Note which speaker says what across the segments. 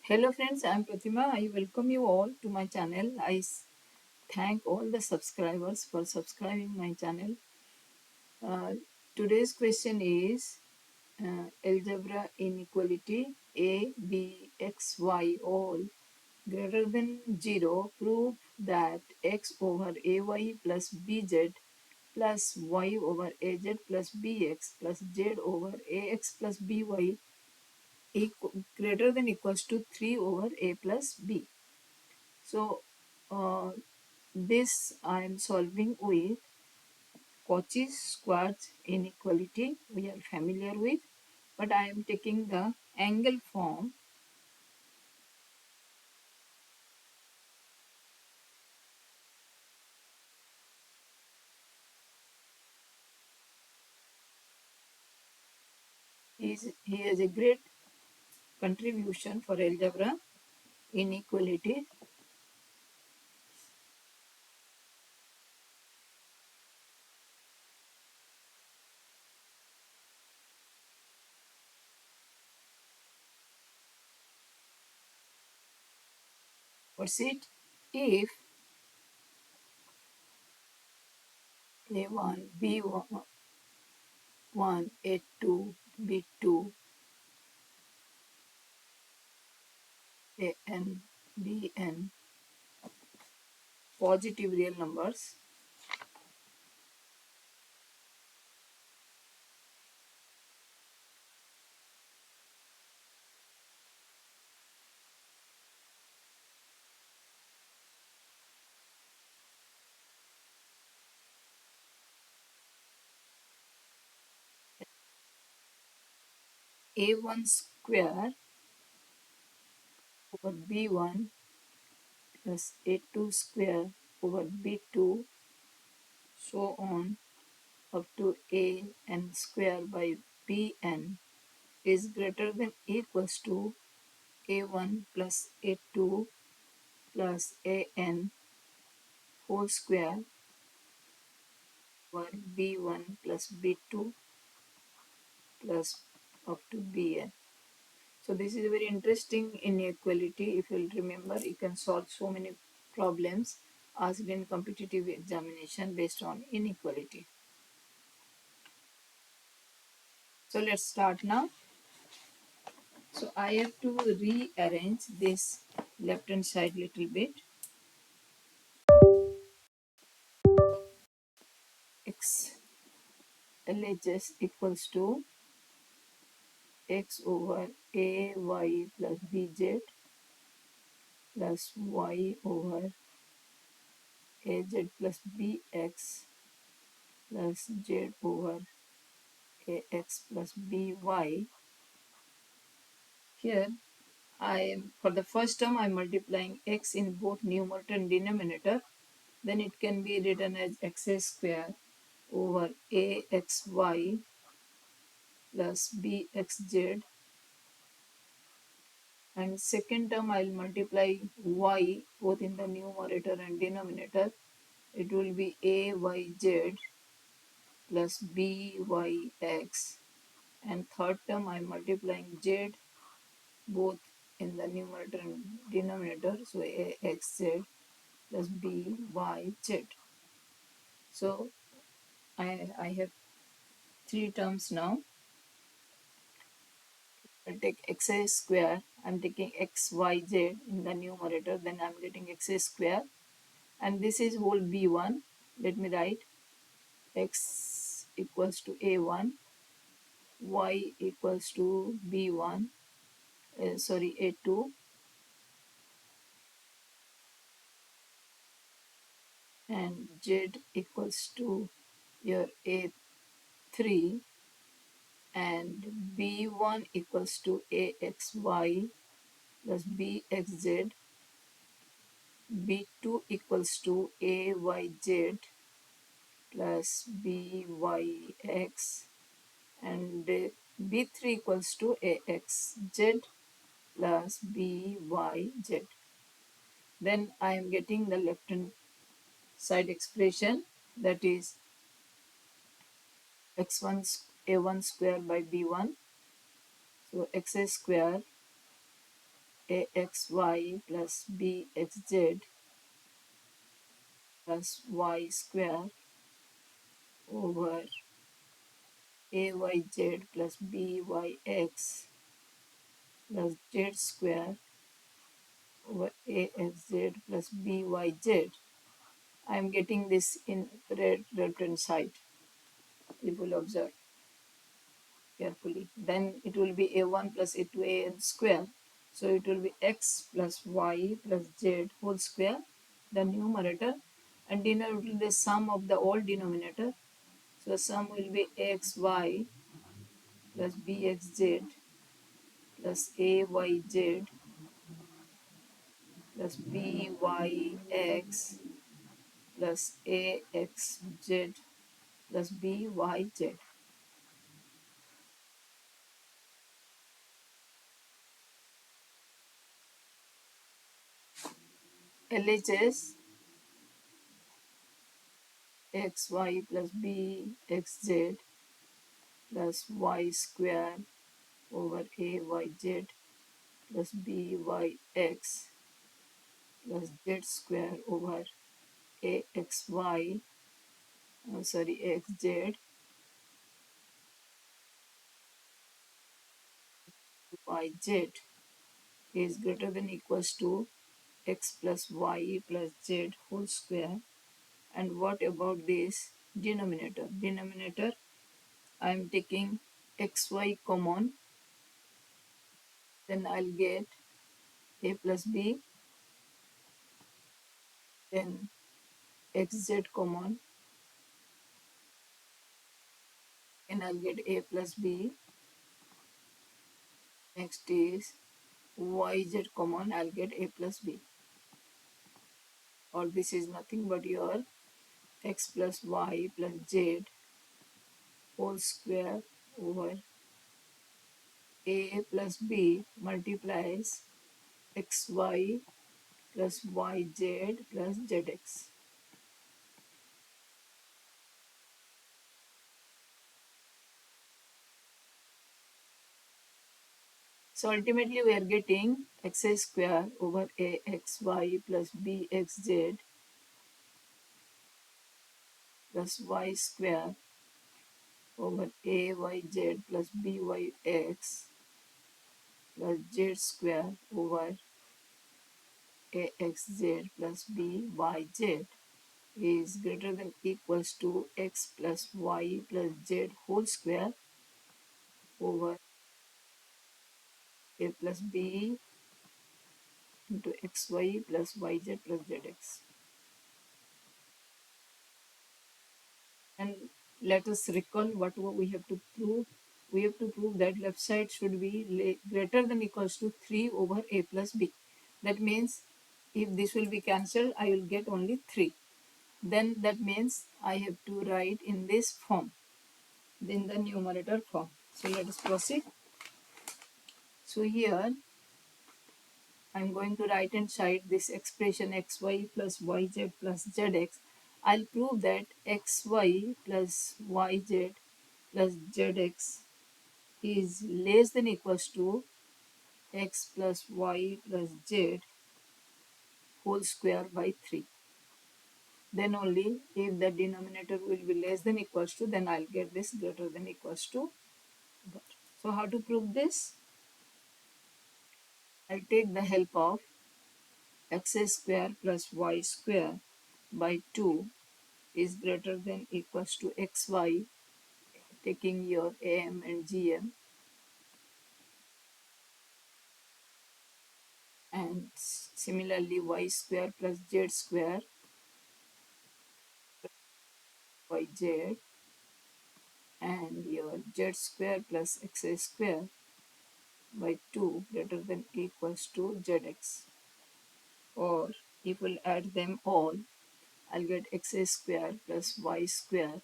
Speaker 1: Hello friends, I am Pratima. I welcome you all to my channel. Thank all the subscribers for subscribing my channel. Today's question is algebra inequality a, b, x, y all greater than 0. Prove that x over ay plus bz plus y over az plus bx plus z over ax plus by greater than equals to 3 over a plus b. So this I am solving with Cauchy-Schwarz inequality we are familiar with, but I am taking the angle form. He has a great contribution for algebra inequality. What's it? If a1, b1, a2, b2, an, bn positive real numbers, a1 square over b1 plus a2 square over b2 so on up to a n square by bn is greater than equals to a1 plus a2 plus an whole square over b1 plus b2 plus up to bn. So this is a very interesting inequality. If you'll remember, you can solve so many problems asked in competitive examination based on inequality. So let's start now. So I have to rearrange this left hand side little bit. X LHS equals to x over a y plus bz plus y over az plus bx plus z over ax plus by. Here I am, for the first term I am multiplying x in both numerator and denominator. Then it can be written as x square over axy plus bxz, and second term I will multiply y both in the numerator and denominator. It will be ayz plus byx, and third term I am multiplying z both in the numerator and denominator, so axz plus byz. So I have three terms now. I'll take x square. I'm taking xyz in the numerator, then I'm getting x square, and this is whole b1. Let me write x equals to a1, y equals to b1, a2, and z equals to your a3, and b1 equals to axy plus bxz, b2 equals to ayz plus byx, and b3 equals to axz plus byz. Then I am getting the left hand side expression, that is x1 a1 square by b1. So x square 𝑎𝑥y plus 𝑏𝑥z plus y square over 𝑎𝑦z plus 𝑏𝑦x plus z square over 𝑎xz plus 𝑏𝑦z. I am getting this in red left hand side. If you will observe carefully. Then it will be a1 plus a2 square. So it will be x plus y plus z whole square, the numerator, and denominator will be the sum of the all denominator. So sum will be xy plus bxz plus ayz plus byx plus axz plus byz. LHS xy plus bxz plus y square over ayz plus byx plus z square over axy, axz yz is greater than equals to x plus y plus z whole square. And what about this denominator? Denominator, I am taking xy common, then I'll get a plus b, then xz common, and I'll get a plus b. Next is yz common, I'll get a plus b. Or this is nothing but your x plus y plus z whole square over a plus b multiplies xy plus yz plus zx. So ultimately we are getting x square over axy plus bxz plus y square over ayz plus byx plus z square over axz plus byz is greater than equals to x plus y plus z whole square over a plus b into xy plus yz plus zx. And let us recall what we have to prove. We have to prove that left side should be greater than equals to 3 over a plus b. That means if this will be cancelled, I will get only 3. Then that means I have to write in this form, in the numerator form. So let us proceed. So here I am going to right hand side this expression xy plus yz plus zx. I'll prove that xy plus yz plus zx is less than equals to x plus y plus z whole square by 3. Then only if the denominator will be less than equals to, then I'll get this greater than equals to. So how to prove this? I'll take the help of x square plus y square by 2 is greater than equals to xy, taking your am and gm, and similarly y square plus z square yz and your z square plus x square by 2 greater than equals to zx. Or if we'll add them all, I'll get x square plus y square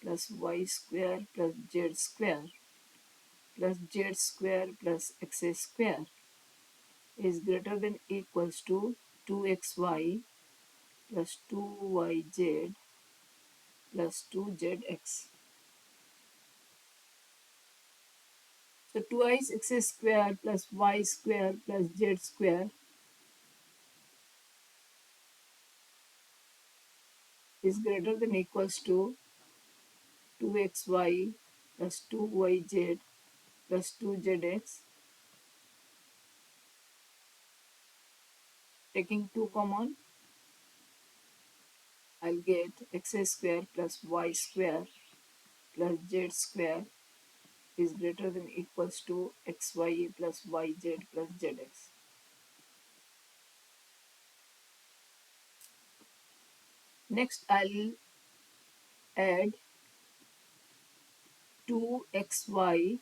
Speaker 1: plus y square plus z square plus z square plus x square is greater than equals to 2xy plus 2yz plus 2zx. So twice x square plus y square plus z square is greater than equals to 2xy plus 2yz plus 2zx. Taking 2 common, I'll get x square plus y square plus z square is greater than equals to xy plus yz plus zx. Next, I'll add 2xy,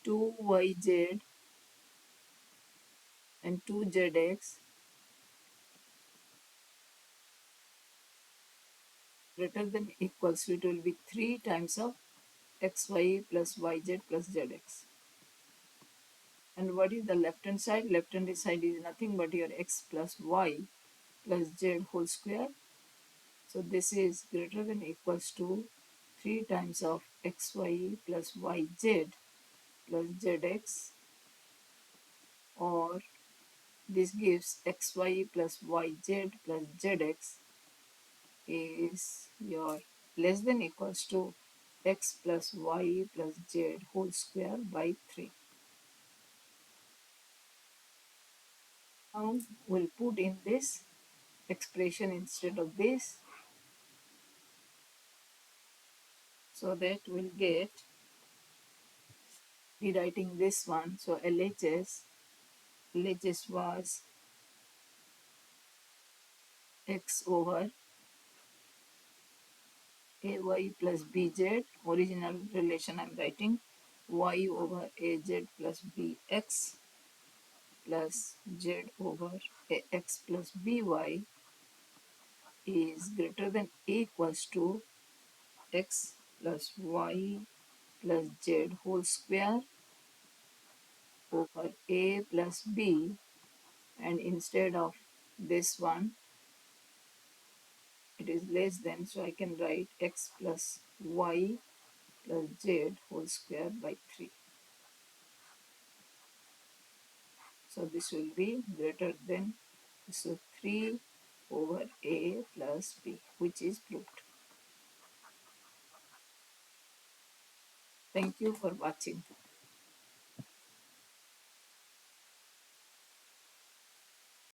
Speaker 1: 2yz and 2zx greater than equals to, it will be 3 times of xy plus yz plus zx. And what is the left hand side? Left hand side is nothing but your x plus y plus z whole square. So this is greater than equals to 3 times of xy plus yz plus zx, or this gives xy plus yz plus zx is your less than equals to x plus y plus z whole square by 3. Now we'll put in this expression instead of this, so that we'll get rewriting this one. So LHS was x over AY plus BZ, original relation I'm writing, y over AZ plus BX plus Z over AX plus BY is greater than equals to x plus y plus z whole square over a plus b, and instead of this one it is less than, so I can write x plus y plus z whole square by 3. So this will be greater than, so 3 over a plus b, which is proved. Thank you for watching.